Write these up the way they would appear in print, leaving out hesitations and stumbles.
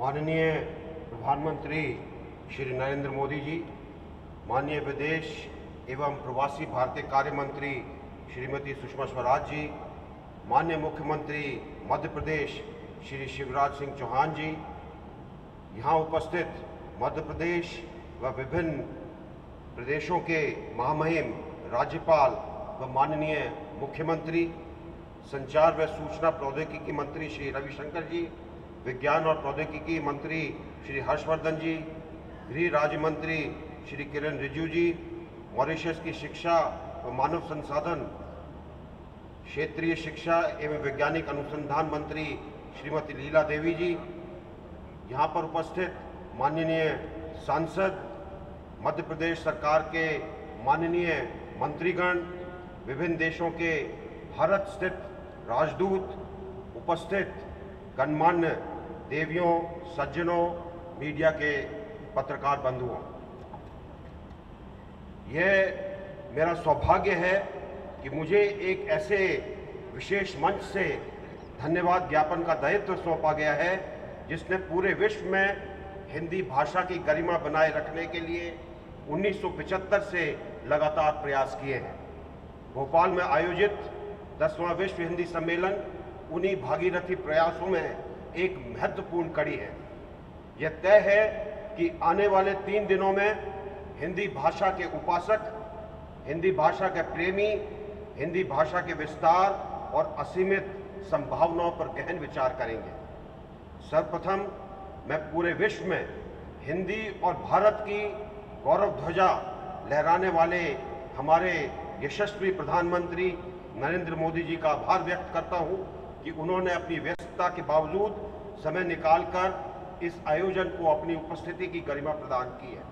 माननीय प्रधानमंत्री श्री नरेंद्र मोदी जी, माननीय विदेश एवं प्रवासी भारतीय कार्य मंत्री श्रीमती सुषमा स्वराज जी, माननीय मुख्यमंत्री मध्य प्रदेश श्री शिवराज सिंह चौहान जी, यहाँ उपस्थित मध्य प्रदेश व विभिन्न प्रदेशों के महामहिम राज्यपाल व माननीय मुख्यमंत्री, संचार व सूचना प्रौद्योगिकी मंत्री श्री रविशंकर जी, विज्ञान और प्रौद्योगिकी मंत्री श्री हर्षवर्धन जी, गृह राज्य मंत्री श्री किरण रिजिजू जी, मॉरिशस की शिक्षा व मानव संसाधन, क्षेत्रीय शिक्षा एवं वैज्ञानिक अनुसंधान मंत्री श्रीमती लीला देवी जी, यहाँ पर उपस्थित माननीय सांसद, मध्य प्रदेश सरकार के माननीय मंत्रीगण, विभिन्न देशों के भारत स्थित राजदूत, उपस्थित गणमान्य देवियों, सज्जनों, मीडिया के पत्रकार बंधुओं, यह मेरा सौभाग्य है कि मुझे एक ऐसे विशेष मंच से धन्यवाद ज्ञापन का दायित्व सौंपा गया है जिसने पूरे विश्व में हिंदी भाषा की गरिमा बनाए रखने के लिए 1975 से लगातार प्रयास किए हैं। भोपाल में आयोजित 10वां विश्व हिंदी सम्मेलन उन्हीं भागीरथी प्रयासों में एक महत्वपूर्ण कड़ी है। यह तय है कि आने वाले 3 दिनों में हिंदी भाषा के उपासक, हिंदी भाषा के प्रेमी, हिंदी भाषा के विस्तार और असीमित संभावनाओं पर गहन विचार करेंगे। सर्वप्रथम मैं पूरे विश्व में हिंदी और भारत की गौरव ध्वजा लहराने वाले हमारे यशस्वी प्रधानमंत्री नरेंद्र मोदी जी का आभार व्यक्त करता हूं कि उन्होंने अपनी व्यस्तता के बावजूद समय निकालकर इस आयोजन को अपनी उपस्थिति की गरिमा प्रदान की है।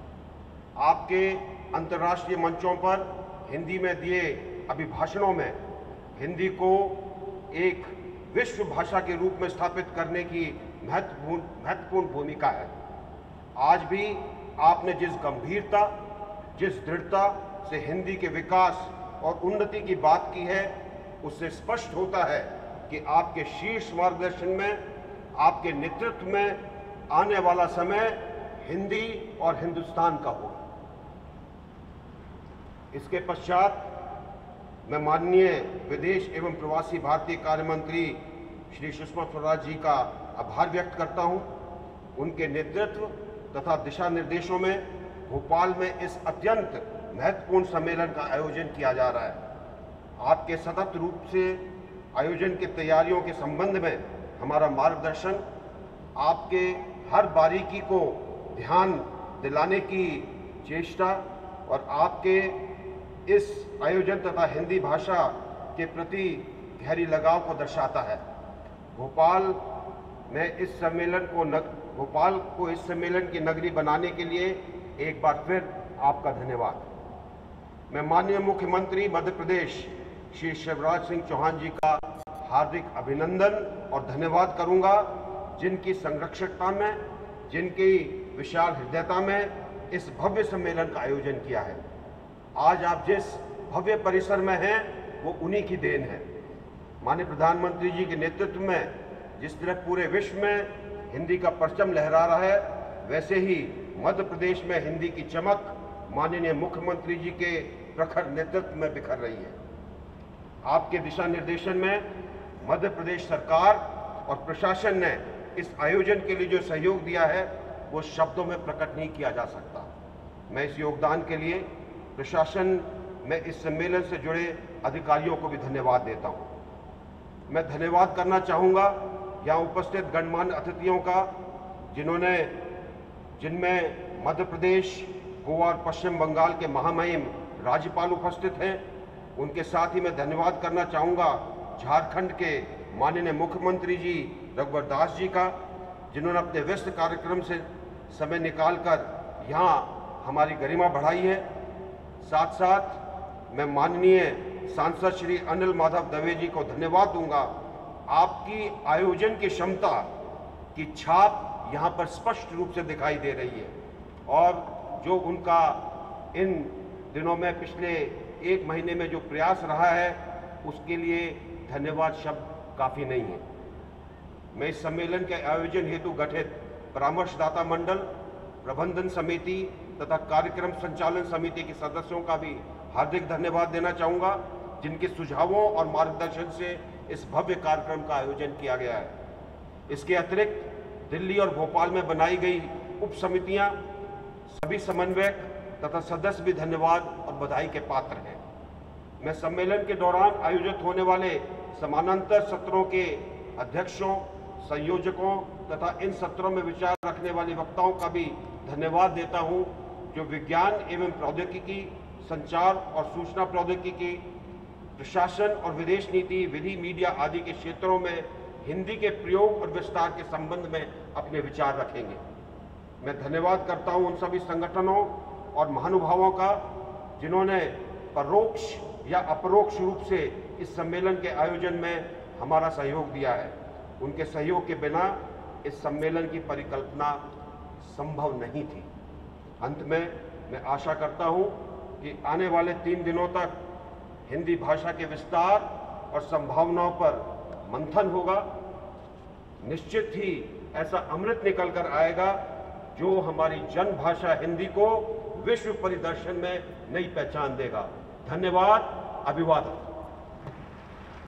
आपके अंतर्राष्ट्रीय मंचों पर हिंदी में दिए अभिभाषणों में हिंदी को एक विश्व भाषा के रूप में स्थापित करने की महत्वपूर्ण भूमिका है। आज भी आपने जिस गंभीरता, जिस दृढ़ता से हिंदी के विकास और उन्नति की बात की है, उससे स्पष्ट होता है कि आपके शीर्ष मार्गदर्शन में, आपके नेतृत्व में आने वाला समय हिंदी और हिंदुस्तान का होगा। इसके पश्चात मैं माननीय विदेश एवं प्रवासी भारतीय कार्य मंत्री श्री सुषमा स्वराज जी का आभार व्यक्त करता हूं। उनके नेतृत्व तथा दिशा निर्देशों में भोपाल में इस अत्यंत महत्वपूर्ण सम्मेलन का आयोजन किया जा रहा है। आपके सतत रूप से आयोजन की तैयारियों के संबंध में हमारा मार्गदर्शन, आपके हर बारीकी को ध्यान दिलाने की चेष्टा और आपके इस आयोजन तथा हिंदी भाषा के प्रति गहरी लगाव को दर्शाता है। भोपाल को इस सम्मेलन की नगरी बनाने के लिए एक बार फिर आपका धन्यवाद। मैं माननीय मुख्यमंत्री मध्य प्रदेश श्री शिवराज सिंह चौहान जी का हार्दिक अभिनंदन और धन्यवाद करूंगा, जिनकी संरक्षकता में, जिनकी विशाल हृदयता में इस भव्य सम्मेलन का आयोजन किया है। आज आप जिस भव्य परिसर में हैं वो उन्हीं की देन है। माननीय प्रधानमंत्री जी के नेतृत्व में जिस तरह पूरे विश्व में हिंदी का परचम लहरा रहा है, वैसे ही मध्य प्रदेश में हिंदी की चमक माननीय मुख्यमंत्री जी के प्रखर नेतृत्व में बिखर रही है। आपके दिशा निर्देशन में मध्य प्रदेश सरकार और प्रशासन ने इस आयोजन के लिए जो सहयोग दिया है वो शब्दों में प्रकट नहीं किया जा सकता। मैं इस योगदान के लिए प्रशासन में इस सम्मेलन से जुड़े अधिकारियों को भी धन्यवाद देता हूं। मैं धन्यवाद करना चाहूँगा यहाँ उपस्थित गणमान्य अतिथियों का, जिनमें मध्य प्रदेश, गोवा और पश्चिम बंगाल के महामहिम राज्यपाल उपस्थित हैं। उनके साथ ही मैं धन्यवाद करना चाहूँगा झारखंड के माननीय मुख्यमंत्री जी रघुवर दास जी का, जिन्होंने अपने व्यस्त कार्यक्रम से समय निकालकर यहाँ हमारी गरिमा बढ़ाई है। साथ साथ मैं माननीय सांसद श्री अनिल माधव दवे जी को धन्यवाद दूंगा। आपकी आयोजन की क्षमता की छाप यहाँ पर स्पष्ट रूप से दिखाई दे रही है और जो उनका इन दिनों में पिछले 1 महीने में जो प्रयास रहा है उसके लिए धन्यवाद शब्द काफ़ी नहीं है। मैं इस सम्मेलन के आयोजन हेतु गठित परामर्शदाता मंडल, प्रबंधन समिति तथा कार्यक्रम संचालन समिति के सदस्यों का भी हार्दिक धन्यवाद देना चाहूँगा, जिनके सुझावों और मार्गदर्शन से इस भव्य कार्यक्रम का आयोजन किया गया है। इसके अतिरिक्त दिल्ली और भोपाल में बनाई गई उप समितियाँ, सभी समन्वयक तथा सदस्य भी धन्यवाद और बधाई के पात्र हैं। मैं सम्मेलन के दौरान आयोजित होने वाले समानांतर सत्रों के अध्यक्षों, संयोजकों तथा इन सत्रों में विचार रखने वाले वक्ताओं का भी धन्यवाद देता हूं, जो विज्ञान एवं प्रौद्योगिकी, संचार और सूचना प्रौद्योगिकी, प्रशासन और विदेश नीति, विधि, मीडिया आदि के क्षेत्रों में हिंदी के प्रयोग और विस्तार के संबंध में अपने विचार रखेंगे। मैं धन्यवाद करता हूं उन सभी संगठनों और महानुभावों का, जिन्होंने परोक्ष या अपरोक्ष रूप से इस सम्मेलन के आयोजन में हमारा सहयोग दिया है। उनके सहयोग के बिना इस सम्मेलन की परिकल्पना संभव नहीं थी। अंत में मैं आशा करता हूं कि आने वाले 3 दिनों तक हिंदी भाषा के विस्तार और संभावनाओं पर मंथन होगा। निश्चित ही ऐसा अमृत निकल कर आएगा जो हमारी जन भाषा हिंदी को विश्व परिदर्शन में नई पहचान देगा। धन्यवाद, अभिवादन।